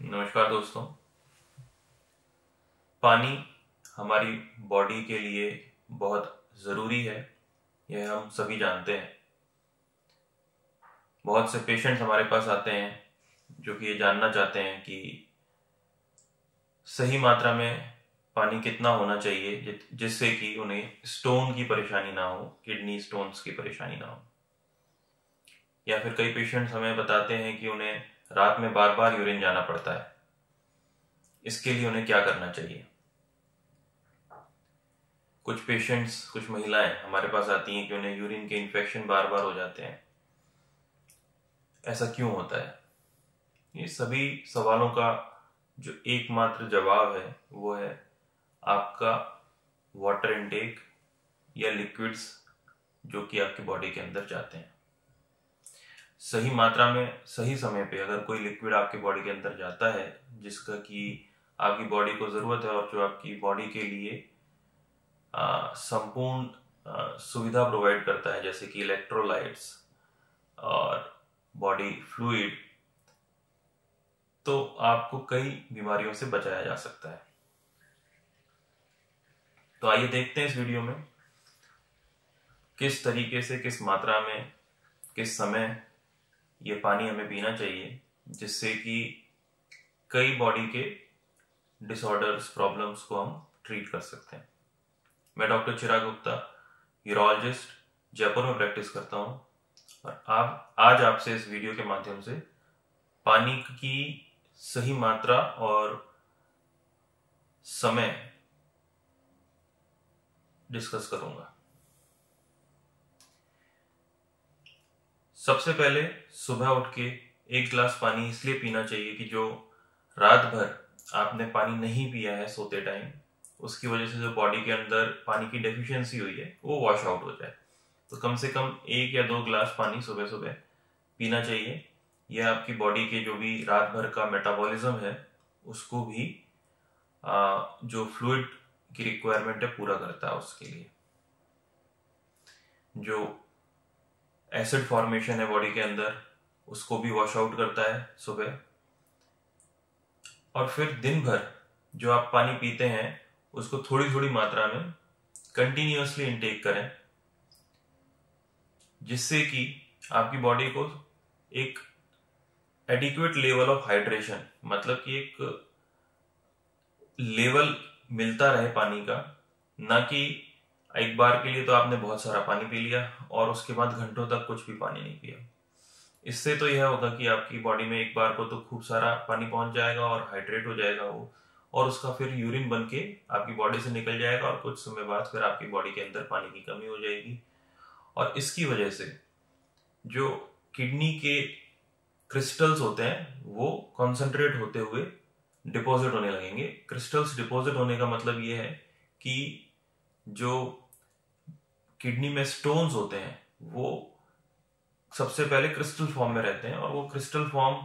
नमस्कार दोस्तों। पानी हमारी बॉडी के लिए बहुत ज़रूरी है, यह हम सभी जानते हैं। बहुत से पेशेंट्स हमारे पास आते हैं जो कि ये जानना चाहते हैं कि सही मात्रा में पानी कितना होना चाहिए जिससे कि उन्हें स्टोन की परेशानी ना हो, किडनी स्टोन्स की परेशानी ना हो। या फिर कई पेशेंट्स हमें बताते हैं कि उन्हें रात में बार बार यूरिन जाना पड़ता है। इसके लिए उन्हें क्या करना चाहिए? कुछ पेशेंट्स, कुछ महिलाएं हमारे पास आती हैं कि उन्हें यूरिन के इन्फेक्शन बार बार हो जाते हैं। ऐसा क्यों होता है? ये सभी सवालों का जो एकमात्र जवाब है वो है आपका वाटर इनटेक या लिक्विड्स जो कि आपकी बॉडी के अंदर जाते हैं। सही मात्रा में सही समय पे अगर कोई लिक्विड आपकी बॉडी के अंदर जाता है जिसका कि आपकी बॉडी को ज़रूरत है और जो आपकी बॉडी के लिए संपूर्ण सुविधा प्रोवाइड करता है, जैसे कि इलेक्ट्रोलाइट्स और बॉडी फ्लूइड, तो आपको कई बीमारियों से बचाया जा सकता है। तो आइए देखते हैं इस वीडियो में किस तरीके से, किस मात्रा में, किस समय ये पानी हमें पीना चाहिए जिससे कि कई बॉडी के डिसऑर्डर्स, प्रॉब्लम्स को हम ट्रीट कर सकते हैं। मैं डॉक्टर चिराग गुप्ता, यूरोलॉजिस्ट, जयपुर में प्रैक्टिस करता हूँ और आज आपसे इस वीडियो के माध्यम से पानी की सही मात्रा और समय डिस्कस करूंगा। सबसे पहले सुबह उठ के 1 गिलास पानी इसलिए पीना चाहिए कि जो रात भर आपने पानी नहीं पिया है सोते टाइम, उसकी वजह से जो बॉडी के अंदर पानी की डेफिशिएंसी हुई है वो वॉश आउट हो जाए। तो कम से कम 1 या 2 गिलास पानी सुबह सुबह पीना चाहिए। यह आपकी बॉडी के जो भी रात भर का मेटाबॉलिज्म है उसको भी जो फ्लूइड की रिक्वायरमेंट है पूरा करता है। उसके लिए जो एसिड फॉर्मेशन है बॉडी के अंदर उसको भी वॉश आउट करता है सुबह। और फिर दिन भर जो आप पानी पीते हैं उसको थोड़ी थोड़ी मात्रा में कंटिन्यूअसली इनटेक करें, जिससे कि आपकी बॉडी को एक एडिक्वेट लेवल ऑफ हाइड्रेशन, मतलब कि एक लेवल मिलता रहे पानी का, ना कि एक बार के लिए तो आपने बहुत सारा पानी पी लिया और उसके बाद घंटों तक कुछ भी पानी नहीं पिया। इससे तो यह होगा कि आपकी बॉडी में एक बार को तो खूब सारा पानी पहुंच जाएगा और हाइड्रेट हो जाएगा वो, और उसका फिर यूरिन बन के आपकी बॉडी से निकल जाएगा और कुछ समय बाद फिर आपकी बॉडी के अंदर पानी की कमी हो जाएगी। और इसकी वजह से जो किडनी के क्रिस्टल्स होते हैं वो कॉन्सेंट्रेट होते हुए डिपॉजिट होने लगेंगे। क्रिस्टल्स डिपॉजिट होने का मतलब ये है कि जो किडनी में स्टोन्स होते हैं वो सबसे पहले क्रिस्टल फॉर्म में रहते हैं और वो क्रिस्टल फॉर्म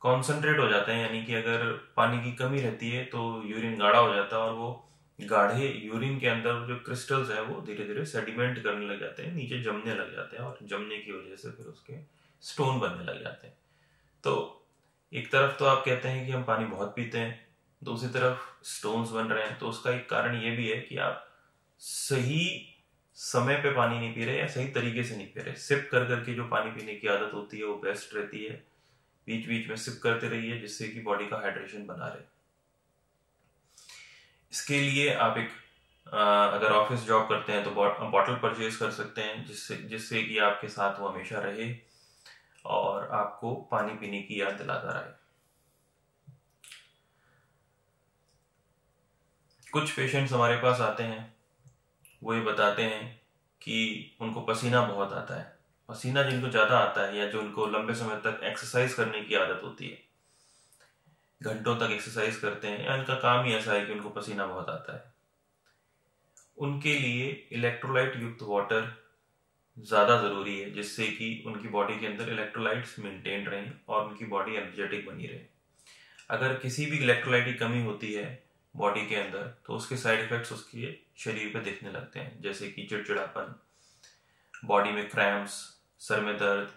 कॉन्सेंट्रेट हो जाते हैं, यानी कि अगर पानी की कमी रहती है तो यूरिन गाढ़ा हो जाता है और वो गाढ़े यूरिन के अंदर जो क्रिस्टल्स है वो धीरे धीरे सेडिमेंट करने लग जाते हैं, नीचे जमने लग जाते हैं और जमने की वजह से फिर उसके स्टोन बनने लग जाते हैं। तो एक तरफ तो आप कहते हैं कि हम पानी बहुत पीते हैं, दूसरी तरफ स्टोन्स बन रहे हैं। तो उसका एक कारण ये भी है कि आप सही समय पे पानी नहीं पी रहे या सही तरीके से नहीं पी रहे। सिप कर करके जो पानी पीने की आदत होती है वो बेस्ट रहती है। बीच बीच में सिप करते रहिए जिससे कि बॉडी का हाइड्रेशन बना रहे। इसके लिए आप अगर ऑफिस जॉब करते हैं तो बॉटल परचेज कर सकते हैं जिससे कि आपके साथ वो हमेशा रहे और आपको पानी पीने की याद दिलाता रहे। कुछ पेशेंट्स हमारे पास आते हैं, वो ये बताते हैं कि उनको पसीना बहुत आता है। पसीना जिनको ज़्यादा आता है या जो उनको लंबे समय तक एक्सरसाइज करने की आदत होती है, घंटों तक एक्सरसाइज करते हैं या उनका काम ही ऐसा है कि उनको पसीना बहुत आता है, उनके लिए इलेक्ट्रोलाइट युक्त वाटर ज़्यादा ज़रूरी है, जिससे कि उनकी बॉडी के अंदर इलेक्ट्रोलाइट्स मेंटेन रहें और उनकी बॉडी एनर्जेटिक बनी रहे। अगर किसी भी इलेक्ट्रोलाइट की कमी होती है बॉडी के अंदर तो उसके साइड इफेक्ट्स उसके शरीर पे दिखने लगते हैं, जैसे कि चिड़चिड़ापन, बॉडी में क्रैम्प्स, सर में दर्द,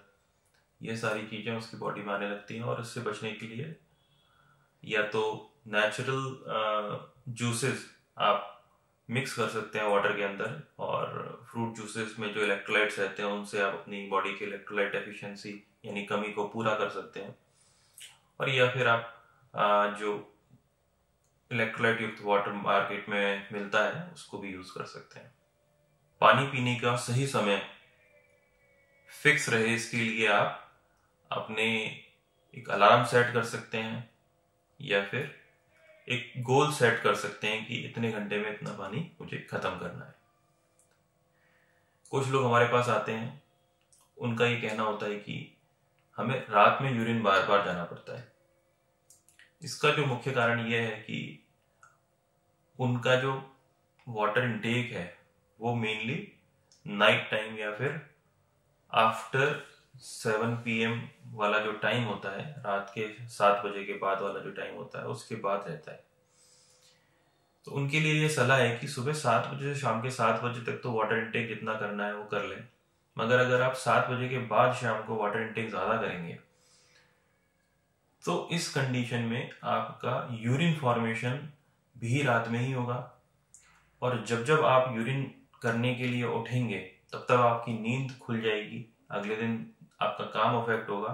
ये सारी चीज़ें उसकी बॉडी में आने लगती हैं। और इससे बचने के लिए या तो नेचुरल जूसेस आप मिक्स कर सकते हैं वाटर के अंदर, और फ्रूट जूसेस में जो इलेक्ट्रोलाइट्स रहते हैं उनसे आप अपनी बॉडी के इलेक्ट्रोलाइट एफिशिएंसी यानी कमी को पूरा कर सकते हैं। और या फिर आप जो इलेक्ट्रोलाइट युक्त वाटर मार्केट में मिलता है उसको भी यूज कर सकते हैं। पानी पीने का सही समय फिक्स रहे इसके लिए आप अपने एक अलार्म सेट कर सकते हैं या फिर एक गोल सेट कर सकते हैं कि इतने घंटे में इतना पानी मुझे खत्म करना है। कुछ लोग हमारे पास आते हैं, उनका ये कहना होता है कि हमें रात में यूरिन बार बार जाना पड़ता है। इसका जो मुख्य कारण यह है कि उनका जो वाटर इनटेक है वो मेनली नाइट टाइम या फिर आफ्टर 7 PM वाला जो टाइम होता है, रात के 7 बजे के बाद वाला जो टाइम होता है उसके बाद रहता है। तो उनके लिए ये सलाह है कि सुबह 7 बजे से शाम के 7 बजे तक तो वाटर इनटेक जितना करना है वो कर लें, मगर अगर आप 7 बजे के बाद शाम को वाटर इनटेक ज्यादा करेंगे तो इस कंडीशन में आपका यूरिन फॉर्मेशन भी रात में ही होगा, और जब जब आप यूरिन करने के लिए उठेंगे तब तक आपकी नींद खुल जाएगी, अगले दिन आपका काम अफेक्ट होगा,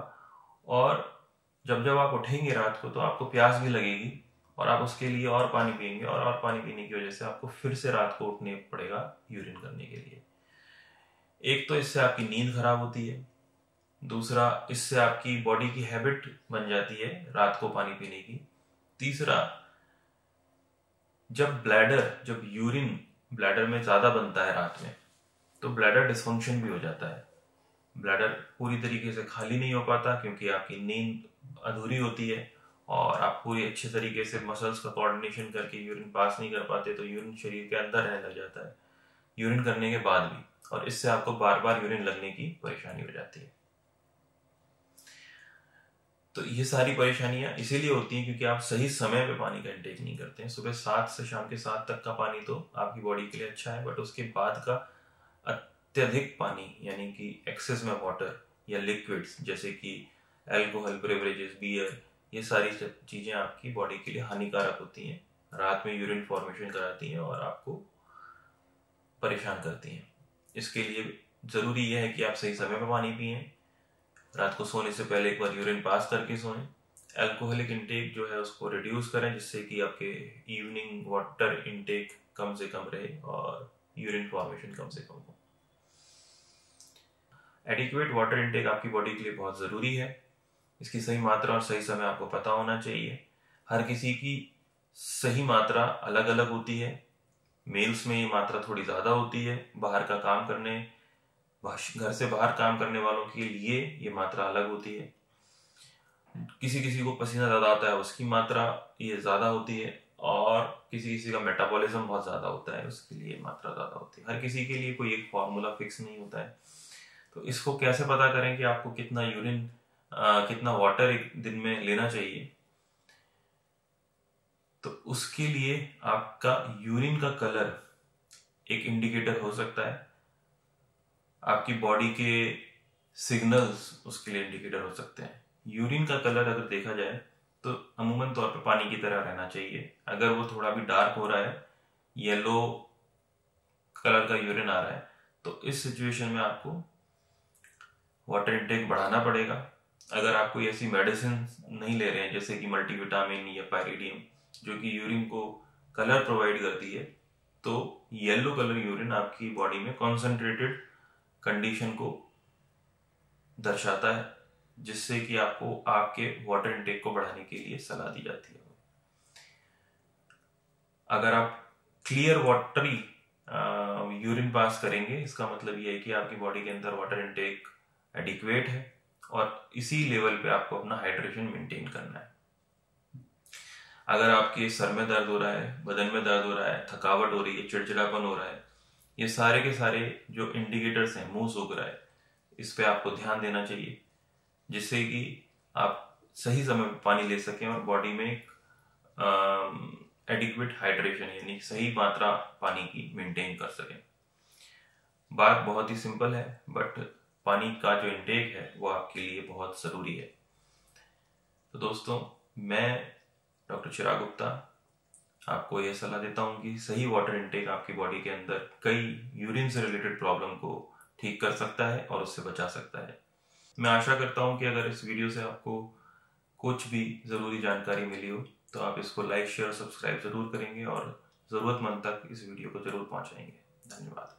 और जब जब आप उठेंगे रात को तो आपको प्यास भी लगेगी और आप उसके लिए और पानी पिएंगे, और पानी पीने की वजह से आपको फिर से रात को उठने पड़ेगा यूरिन करने के लिए। एक तो इससे आपकी नींद खराब होती है, दूसरा इससे आपकी बॉडी की हैबिट बन जाती है रात को पानी पीने की, तीसरा जब यूरिन ब्लैडर में ज्यादा बनता है रात में तो ब्लैडर डिसफंक्शन भी हो जाता है। ब्लैडर पूरी तरीके से खाली नहीं हो पाता क्योंकि आपकी नींद अधूरी होती है और आप पूरी अच्छे तरीके से मसल्स का कोऑर्डिनेशन करके यूरिन पास नहीं कर पाते, तो यूरिन शरीर के अंदर रहने लग जाता है यूरिन करने के बाद भी, और इससे आपको बार बार यूरिन लगने की परेशानी हो जाती है। तो ये सारी परेशानियां इसीलिए होती हैं क्योंकि आप सही समय पे पानी का इंटेक नहीं करते हैं। सुबह 7 से शाम के 7 तक का पानी तो आपकी बॉडी के लिए अच्छा है, बट उसके बाद का अत्यधिक पानी यानी कि एक्सेस में वाटर या लिक्विड्स जैसे कि अल्कोहल, बेवरेजेस, बियर, ये सारी चीजें आपकी बॉडी के लिए हानिकारक होती हैं, रात में यूरिन फॉर्मेशन कराती हैं और आपको परेशान करती हैं। इसके लिए जरूरी यह है कि आप सही समय पर पानी पिएं, रात को सोने से पहले एक बार यूरिन पास करके सोएं, अल्कोहलिक इंटेक जो है उसको रिड्यूस करें जिससे कि आपके इवनिंग वाटर इंटेक कम से कम रहे और यूरिन फॉर्मेशन कम से कम हो। एडिक्वेट वाटर इंटेक आपकी बॉडी के लिए बहुत ज़रूरी है। इसकी सही मात्रा और सही समय आपको पता होना चाहिए। हर किसी की सही मात्रा अलग अलग होती है। मेल्स में ये मात्रा थोड़ी ज़्यादा होती है, बाहर का काम करने, घर से बाहर काम करने वालों के लिए ये मात्रा अलग होती है। किसी किसी को पसीना ज़्यादा आता है, उसकी मात्रा ये ज़्यादा होती है, और किसी किसी का मेटाबॉलिज्म बहुत ज़्यादा होता है, उसके लिए मात्रा ज़्यादा होती है। हर किसी के लिए कोई एक फॉर्मूला फिक्स नहीं होता है। तो इसको कैसे पता करें कि आपको कितना यूरिन कितना वाटर एक दिन में लेना चाहिए? तो उसके लिए आपका यूरिन का कलर एक इंडिकेटर हो सकता है, आपकी बॉडी के सिग्नल्स उसके लिए इंडिकेटर हो सकते हैं। यूरिन का कलर अगर देखा जाए तो अमूमन तौर पर पानी की तरह रहना चाहिए। अगर वो थोड़ा भी डार्क हो रहा है, येलो कलर का यूरिन आ रहा है, तो इस सिचुएशन में आपको वाटर इंटेक बढ़ाना पड़ेगा। अगर आप कोई ऐसी मेडिसिन नहीं ले रहे हैं जैसे कि मल्टीविटामिन या पायरिडियम जो कि यूरिन को कलर प्रोवाइड करती है, तो येलो कलर यूरिन आपकी बॉडी में कॉन्सेंट्रेटेड कंडीशन को दर्शाता है, जिससे कि आपको आपके वाटर इंटेक को बढ़ाने के लिए सलाह दी जाती है। अगर आप क्लियर वाटरी यूरिन पास करेंगे, इसका मतलब ये है कि आपकी बॉडी के अंदर वाटर इंटेक एडिक्वेट है और इसी लेवल पे आपको अपना हाइड्रेशन मेंटेन करना है। अगर आपके सर में दर्द हो रहा है, बदन में दर्द हो रहा है, थकावट हो रही है, चिड़चिड़ापन हो रहा है, ये सारे के सारे जो इंडिकेटर्स हैं, मुंह सूख रहा है, इस पे आपको ध्यान देना चाहिए, जिससे कि आप सही समय पर पानी ले सकें और बॉडी में एक एडिक्वेट हाइड्रेशन यानी सही मात्रा पानी की मेंटेन कर सकें। बात बहुत ही सिंपल है, बट पानी का जो इंटेक है वो आपके लिए बहुत ज़रूरी है। तो दोस्तों, मैं डॉक्टर चिराग गुप्ता आपको यह सलाह देता हूँ कि सही वाटर इनटेक आपकी बॉडी के अंदर कई यूरिन से रिलेटेड प्रॉब्लम को ठीक कर सकता है और उससे बचा सकता है। मैं आशा करता हूँ कि अगर इस वीडियो से आपको कुछ भी ज़रूरी जानकारी मिली हो तो आप इसको लाइक शेयर सब्सक्राइब ज़रूर करेंगे और ज़रूरतमंद तक इस वीडियो को ज़रूर पहुँचाएंगे। धन्यवाद।